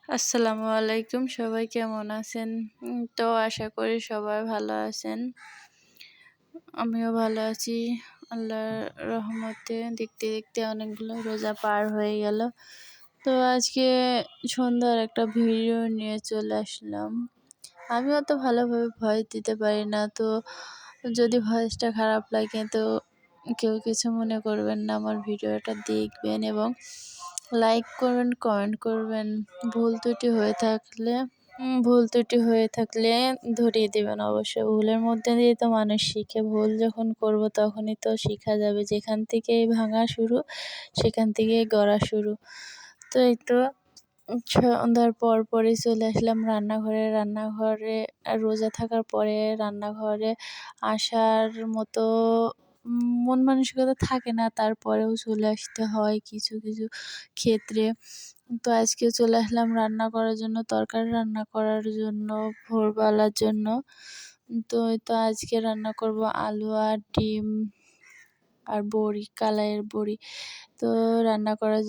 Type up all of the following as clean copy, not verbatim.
আসসালামু আলাইকুম, সবাই কেমন আছেন? তো আশা করি সবাই ভালো আছেন। আমিও ভালো আছি। আল্লাহর রহমতে দেখতে দেখতে অনেকগুলো রোজা পার হয়ে গেল। তো আজকে সন্ধ্যার একটা ভিডিও নিয়ে চলে আসলাম। আমি অত ভালোভাবে ভয়েস দিতে পারি না, তো যদি ভয়েসটা খারাপ লাগে তো কেউ কিছু মনে করবেন না। আমার ভিডিওটা দেখবেন এবং লাইক করবেন, কমেন্ট করবেন। ভুল ত্রুটি হয়ে থাকলে ধরিয়ে দেবেন অবশ্যই। ভুলের মধ্যে দিয়ে তো মানুষ শিখে। ভুল যখন করব তখনই তো শিখা যাবে। যেখান থেকেই ভাঙা শুরু, সেখান থেকেই গড়া শুরু। তো এই তো সন্ধ্যার পরই চলে আসলাম রান্নাঘরে। রোজা থাকার পরে রান্নাঘরে আসার মতো মন মানসিকতা থাকে না, তারপরেও চলে আসতে হয় কিছু কিছু ক্ষেত্রে। তো আজকে চলে আসলাম তরকারি রান্না করার জন্য, ভোরবেলার জন্য। তো এই তো আজকে রান্না করব আলু আর ডিম আর বড়ি, কালাইয়ের বড়ি। তো রান্না করার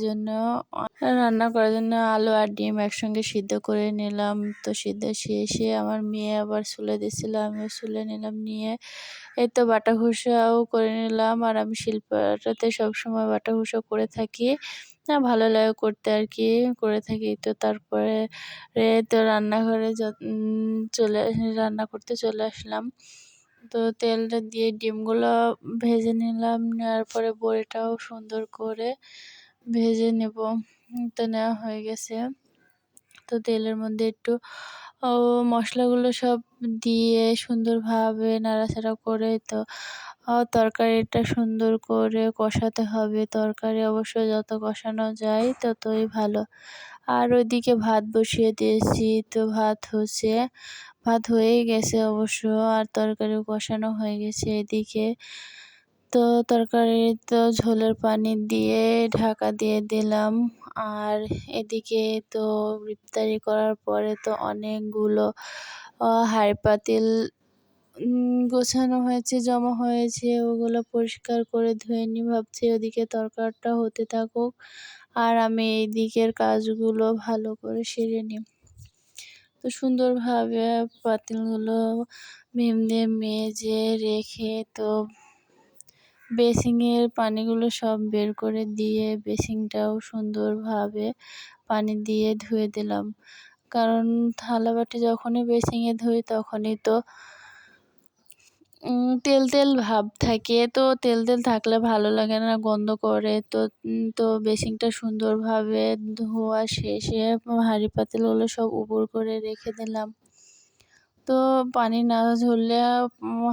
জন্য আলু আর ডিম একসঙ্গে সিদ্ধ করে নিলাম। তো সিদ্ধ শেষে আমার মেয়ে আবার ছুলে দিচ্ছিল, আমিও ছুলে নিলাম। নিয়ে এই তো বাটা ঘষাও করে নিলাম। আর আমি শিলপাটাতে সবসময় বাটা ঘষা করে থাকি, ভালো লাগে করতে আর কি, করে থাকি। তো তারপরে তো রান্নাঘরে রান্না করতে চলে আসলাম। তো তেলটা দিয়ে ডিমগুলো ভেজে নিলাম। নেওয়ার পরে বড়িটাও সুন্দর করে ভেজে নেব। তো নেওয়া হয়ে গেছে। তো তেলের মধ্যে একটু মশলাগুলো সব দিয়ে সুন্দরভাবে নাড়াচাড়া করে তো তরকারিটা সুন্দর করে কষাতে হবে। তরকারি অবশ্য যত কষানো যায় ততই ভালো। আর ওইদিকে ভাত বসিয়ে দিয়েছি। তো ভাত হয়েই গেছে অবশ্য, আর তরকারিও কষানো হয়ে গেছে এদিকে। তো তো ঝোলের পানি দিয়ে ঢাকা দিয়ে দিলাম। আর এদিকে তো ইফতারি করার পরে তো অনেকগুলো হাঁড়ি পাতিল গোছানো হয়েছে, জমা হয়েছে। ওগুলো পরিষ্কার করে ধুয়ে নিই ভাবছি। ওদিকে তরকারিটা হতে থাকুক আর আমি এই দিকের কাজগুলো ভালো করে সেরে নিই। তো সুন্দরভাবে পাতিলগুলো ভিম দিয়ে মেজে রেখে তো বেসিংয়ের পানিগুলো সব বের করে দিয়ে বেসিংটাও সুন্দরভাবে পানি দিয়ে ধুয়ে দিলাম। কারণ থালাবাটি যখনই বেসিংয়ে ধুই তখনই তো তেল ভাব থাকে। তো তেল থাকলে ভালো লাগে না, গন্ধ করে। তো বেসিংটা সুন্দরভাবে ধোয়া শেষে হাঁড়ি পাতিলগুলো সব উপর করে রেখে দিলাম। তো পানি না ঝরলে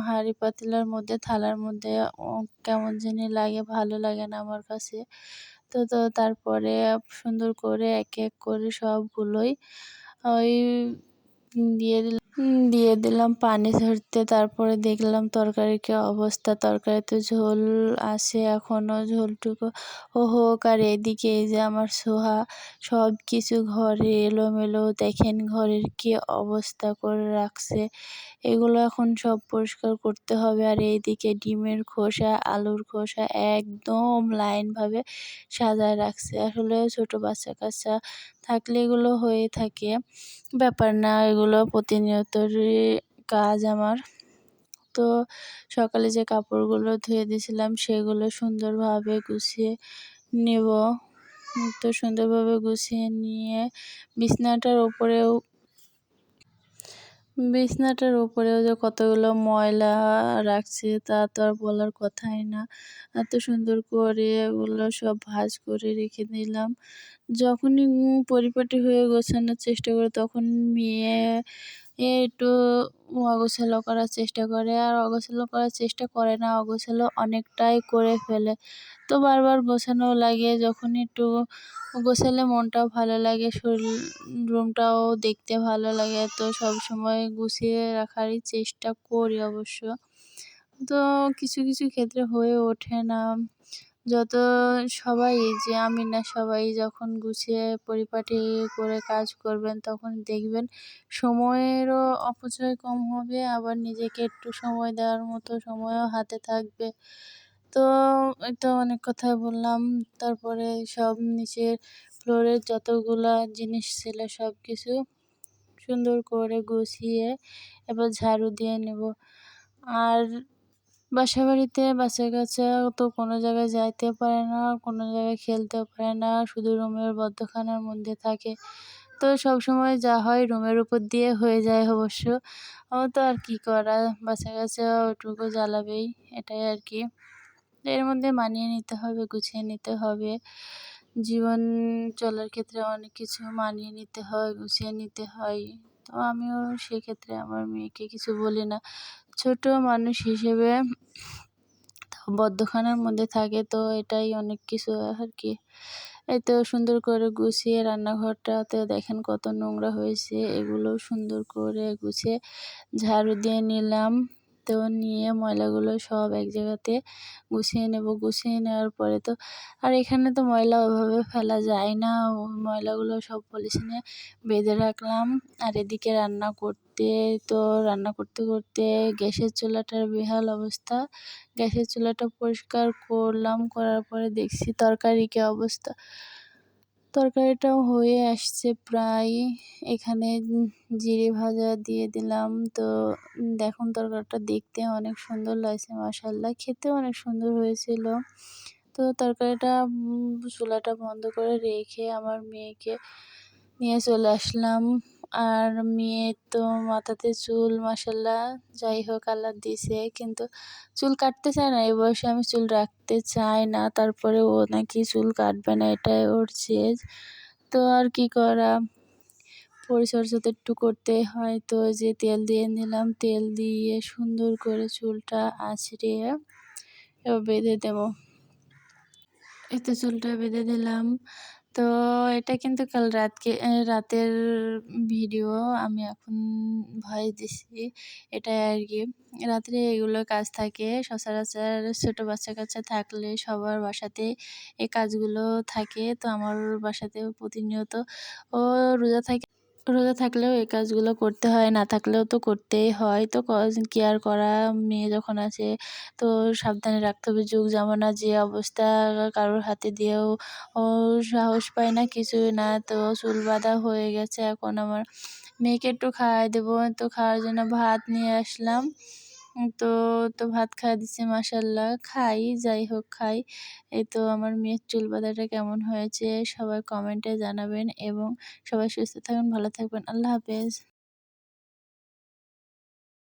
হাঁড়ি পাতিলের মধ্যে, থালার মধ্যে কেমন জানি লাগে, ভালো লাগে না আমার কাছে। তো তারপরে সুন্দর করে এক এক করে সবগুলোই ওই দিয়ে দিলাম পানি ঝরতে। তারপরে দেখলাম তরকারির কী অবস্থা। তরকারিতে ঝোল আছে এখনও, ঝোলটুকু হোক। আর এদিকে এই যে আমার সোহা সব কিছু ঘরে এলোমেলো, দেখেন ঘরের কী অবস্থা করে রাখছে। এগুলো এখন সব পরিষ্কার করতে হবে। আর এইদিকে ডিমের খোসা, আলুর খোসা একদম লাইনভাবে সাজায় রাখছে। আসলে ছোটো বাচ্চা কাচ্চা থাকলে এগুলো হয়ে থাকে, ব্যাপার না, এগুলো প্রতিনিয়তরই কাজ আমার। তো সকালে যে কাপড়গুলো ধুয়ে দিয়েছিলাম সেগুলো সুন্দরভাবে গুছিয়ে নেব। তো সুন্দরভাবে গুছিয়ে নিয়ে বিছানাটার উপরেও যে কতগুলো ময়লা রাখছে তা তো আর বলার কথাই না। এত সুন্দর করে ওগুলো সব ভাঁজ করে রেখে দিলাম। যখনই পরিপাটি হয়ে গোছানোর চেষ্টা করি তখন মেয়ে একটু অগোছালো করার চেষ্টা করে, আর অগোছালো করার চেষ্টা করে না, অগোছালো অনেকটাই করে ফেলে। তো বারবার গোছানো লাগে। যখন একটু গোছালে মনটাও ভালো লাগে, রুমটাও দেখতে ভালো লাগে। তো সবসময় গুছিয়ে রাখারই চেষ্টা করি অবশ্য। তো কিছু কিছু ক্ষেত্রে হয়ে ওঠে না। যত সবাই, যে আমি না, সবাই যখন গুছিয়ে পরিপাটি করে কাজ করবেন তখন দেখবেন সময়েরও অপচয় কম হবে, আবার নিজেকে একটু সময় দেওয়ার মতো সময়ও হাতে থাকবে। তো এই তো অনেক কথাই বললাম। তারপরে সব নিচের ফ্লোরের যতগুলা জিনিস ছিল সব কিছু সুন্দর করে গুছিয়ে এবার ঝাড়ু দিয়ে নেব। আর বাসাবাড়িতে বাচ্চা-কাচ্চা তো কোনো জায়গায় যাইতে পারে না, কোনো জায়গায় খেলতেও পারে না, শুধু রুমের বদ্ধখানার মধ্যে থাকে। তো সবসময় যা হয় রুমের উপর দিয়ে হয়ে যায় অবশ্য। তো আর কি করা, বাচ্চা-কাচ্চা ওইটুকু জ্বালাবেই, এটাই আর কি। এর মধ্যে মানিয়ে নিতে হবে, গুছিয়ে নিতে হবে। জীবন চলার ক্ষেত্রে অনেক কিছু মানিয়ে নিতে হয়, গুছিয়ে নিতে হয়। তো আমিও সেক্ষেত্রে আমার মেয়েকে কিছু বলি না। ছোট মানুষ হিসেবে বদ্ধখানার মধ্যে থাকে, তো এটাই অনেক কিছু আর কি। এই তো সুন্দর করে গুছিয়ে রান্নাঘরটাতে দেখেন কত নোংরা হয়েছে, এগুলোও সুন্দর করে গুছিয়ে ঝাড়ু দিয়ে নিলাম। তো নিয়ে ময়লাগুলো সব এক জায়গাতে গুছিয়ে নেব। গুছিয়ে নেওয়ার পরে তো আর এখানে তো ময়লা ওইভাবে ফেলা যায় না, ময়লাগুলো সব পলিথিনে বেঁধে রাখলাম। আর এদিকে রান্না করতে করতে গ্যাসের চুলাটার বেহাল অবস্থা। গ্যাসের চুলাটা পরিষ্কার করলাম, করার পরে দেখছি তরকারি কী অবস্থা। তরকারিটাও হয়ে আসছে প্রায়। এখানে জিরে ভাজা দিয়ে দিলাম। তো দেখুন তরকারিটা দেখতে অনেক সুন্দর লাগছে, মাশাআল্লাহ, খেতেও অনেক সুন্দর হয়েছিল। তো তরকারিটা চুলাটা বন্ধ করে রেখে আমার মেয়েকে নিয়ে চলে আসলাম। আর মেয়ের তো মাথাতে চুল মাশাআল্লাহ, যাই হোক আল্লাহ দিছে, কিন্তু চুল কাটতে চায় না। এই বয়সে আমি চুল রাখতে চাই না, তারপরে ও নাকি চুল কাটবে না, এটাই ওর জেদ। তো আর কি করা, পরিচর্যা তো একটু করতেই হয়। তো যে তেল দিয়ে নিলাম, তেল দিয়ে সুন্দর করে চুলটা আঁচড়ে এবার বেঁধে দেবো। এই তো চুলটা বেঁধে দিলাম। তো এটা কিন্তু কাল রাতের ভিডিও, আমি এখন ভয়েস দিচ্ছি, এটাই আর কি। রাত্রে এগুলো কাজ থাকে সচরাচর, ছোটো বাচ্চা-কাচ্চা থাকলে সবার বাসাতেই এই কাজগুলো থাকে। তো আমার বাসাতেও প্রতিনিয়ত ও রোজা থাকে, রোজা থাকলেও এই কাজগুলো করতে হয়, না থাকলেও তো করতেই হয়। তো কি আর করা, মেয়ে যখন আছে তো সাবধানে রাখতে হবে। যুগ জামানা যে অবস্থা, কারোর হাতে দিয়েও ও সাহস পায় না, কিছুই না। তো চুল বাঁধা হয়ে গেছে, এখন আমার মেয়েকে একটু খাওয়াই দেবো। তো খাওয়ার জন্য ভাত নিয়ে আসলাম। তো তো ভাত খাইয়ে দিচ্ছি, মাশাআল্লাহ, খাই, যাই হোক খাই। এই তো আমার মেয়ের চুল বাঁধাটা কেমন হয়েছে সবাই কমেন্টে জানাবেন, এবং সবাই সুস্থ থাকবেন, ভালো থাকবেন। আল্লাহ হাফেজ।